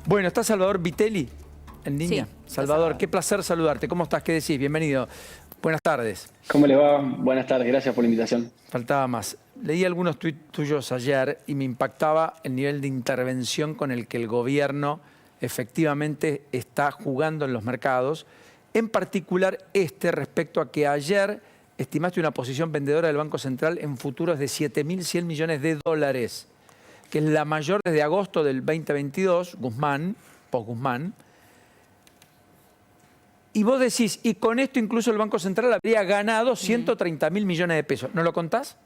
Bueno, está Salvador Vitelli en línea. Sí, Salvador, qué placer saludarte. ¿Cómo estás? ¿Qué decís? Bienvenido. Buenas tardes. ¿Cómo les va? Buenas tardes, gracias por la invitación. Faltaba más. Leí algunos tuits tuyos ayer y me impactaba el nivel de intervención con el que el gobierno efectivamente está jugando en los mercados. En particular respecto a que ayer estimaste una posición vendedora del Banco Central en futuros de 7.100 millones de dólares, que es la mayor desde agosto del 2022, post-Guzmán. Y vos decís, y con esto incluso el Banco Central habría ganado 130.000 millones de pesos. ¿No lo contás?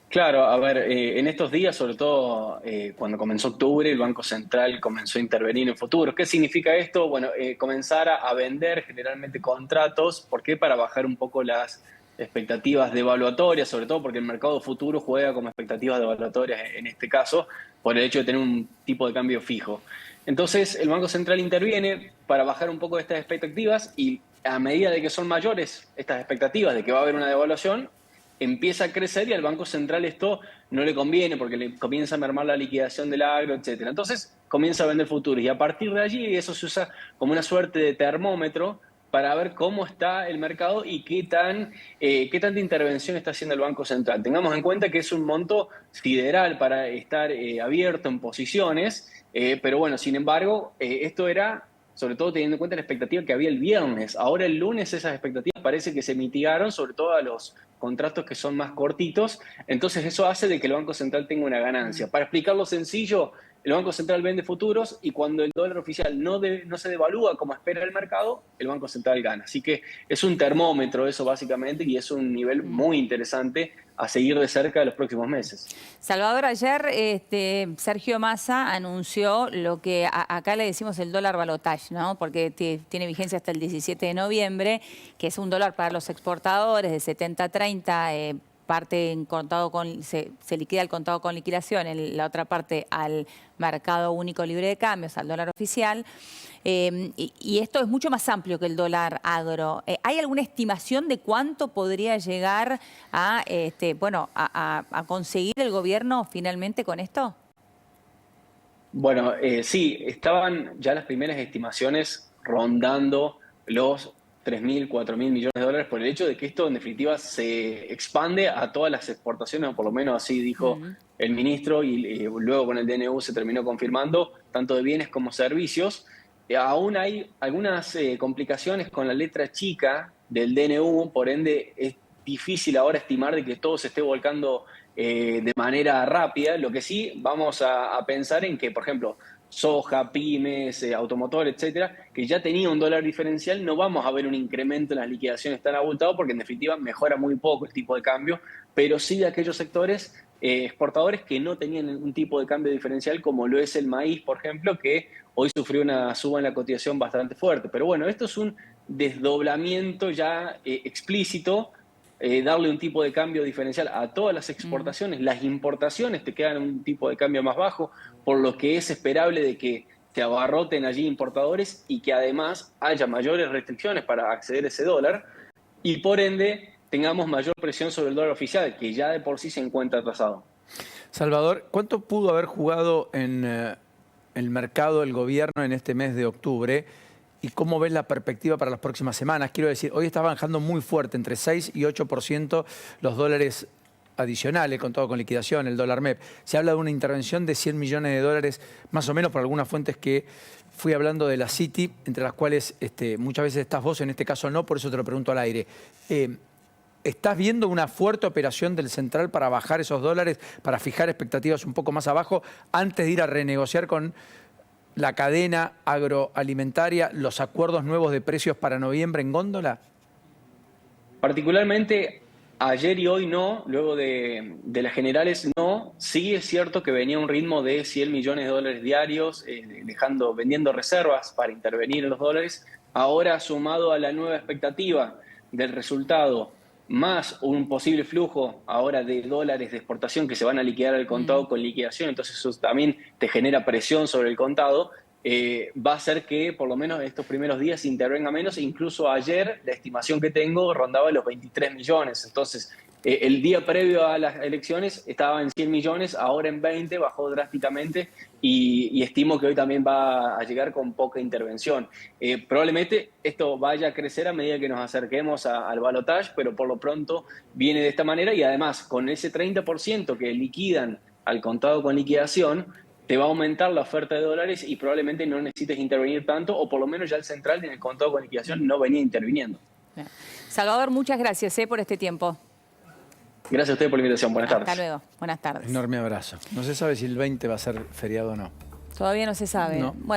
Claro, a ver, en estos días, sobre todo cuando comenzó octubre, el Banco Central comenzó a intervenir en futuros. ¿Qué significa esto? Bueno, comenzar a vender generalmente contratos. ¿Por qué? Para bajar un poco las expectativas devaluatorias, sobre todo porque el mercado futuro juega como expectativas devaluatorias en este caso, por el hecho de tener un tipo de cambio fijo. Entonces, el Banco Central interviene para bajar un poco estas expectativas y a medida de que son mayores estas expectativas de que va a haber una devaluación, empieza a crecer y al Banco Central esto no le conviene porque le comienza a mermar la liquidación del agro, etc. Entonces comienza a vender futuros y a partir de allí eso se usa como una suerte de termómetro para ver cómo está el mercado y qué tanta intervención está haciendo el Banco Central. Tengamos en cuenta que es un monto sideral para estar abierto en posiciones, pero bueno, sin embargo, esto era sobre todo teniendo en cuenta la expectativa que había el viernes. Ahora el lunes esas expectativas parece que se mitigaron, sobre todo a los contratos que son más cortitos. Entonces eso hace de que el Banco Central tenga una ganancia. Para explicarlo sencillo, el Banco Central vende futuros y cuando el dólar oficial no se devalúa como espera el mercado, el Banco Central gana. Así que es un termómetro eso básicamente y es un nivel muy interesante a seguir de cerca de los próximos meses. Salvador, ayer Sergio Massa anunció lo que acá le decimos el dólar balotage, ¿no? Porque tiene vigencia hasta el 17 de noviembre, que es un dólar para los exportadores de 70-30, parte en contado se liquida el contado con liquidación, la otra parte al mercado único libre de cambios, al dólar oficial. Y esto es mucho más amplio que el dólar agro. ¿Hay alguna estimación de cuánto podría llegar a conseguir el gobierno finalmente con esto? Bueno, sí, estaban ya las primeras estimaciones rondando los 3.000, 4.000 millones de dólares por el hecho de que esto en definitiva se expande a todas las exportaciones, o por lo menos así dijo el ministro, y luego con el DNU se terminó confirmando, tanto de bienes como servicios. Aún hay algunas complicaciones con la letra chica del DNU, por ende es difícil ahora estimar de que todo se esté volcando de manera rápida. Lo que sí vamos a pensar en que, por ejemplo, soja, pymes, automotor, etcétera, que ya tenía un dólar diferencial, no vamos a ver un incremento en las liquidaciones tan abultado porque en definitiva mejora muy poco el tipo de cambio, pero sí de aquellos sectores exportadores que no tenían un tipo de cambio diferencial como lo es el maíz, por ejemplo, que hoy sufrió una suba en la cotización bastante fuerte. Pero bueno, esto es un desdoblamiento ya explícito, darle un tipo de cambio diferencial a todas las exportaciones. Las importaciones te quedan un tipo de cambio más bajo, por lo que es esperable de que se abarroten allí importadores y que además haya mayores restricciones para acceder a ese dólar y por ende tengamos mayor presión sobre el dólar oficial, que ya de por sí se encuentra atrasado. Salvador, ¿cuánto pudo haber jugado en el mercado el gobierno en este mes de octubre? ¿Y cómo ves la perspectiva para las próximas semanas? Quiero decir, hoy está bajando muy fuerte, entre 6 y 8% los dólares adicionales, contado con liquidación, el dólar MEP. Se habla de una intervención de 100 millones de dólares, más o menos por algunas fuentes que fui hablando de la Citi, entre las cuales muchas veces estás vos, en este caso no, por eso te lo pregunto al aire. ¿Estás viendo una fuerte operación del Central para bajar esos dólares, para fijar expectativas un poco más abajo, antes de ir a renegociar con la cadena agroalimentaria los acuerdos nuevos de precios para noviembre en góndola? Particularmente ayer y hoy no, luego de las generales no. Sí es cierto que venía un ritmo de 100 millones de dólares diarios, vendiendo reservas para intervenir en los dólares. Ahora, sumado a la nueva expectativa del resultado, más un posible flujo ahora de dólares de exportación que se van a liquidar al contado con liquidación, entonces eso también te genera presión sobre el contado. Va a hacer que por lo menos estos primeros días intervenga menos. Incluso ayer la estimación que tengo rondaba los 23 millones. Entonces El día previo a las elecciones estaba en 100 millones, ahora en 20, bajó drásticamente y estimo que hoy también va a llegar con poca intervención. Probablemente esto vaya a crecer a medida que nos acerquemos al balotaje, pero por lo pronto viene de esta manera y además con ese 30% que liquidan al contado con liquidación, te va a aumentar la oferta de dólares y probablemente no necesites intervenir tanto, o por lo menos ya el central en el contado con liquidación no venía interviniendo. Salvador, muchas gracias por este tiempo. Gracias a ustedes por la invitación. Buenas tardes. Hasta luego. Buenas tardes. Enorme abrazo. No se sabe si el 20 va a ser feriado o no. Todavía no se sabe. No. Bueno.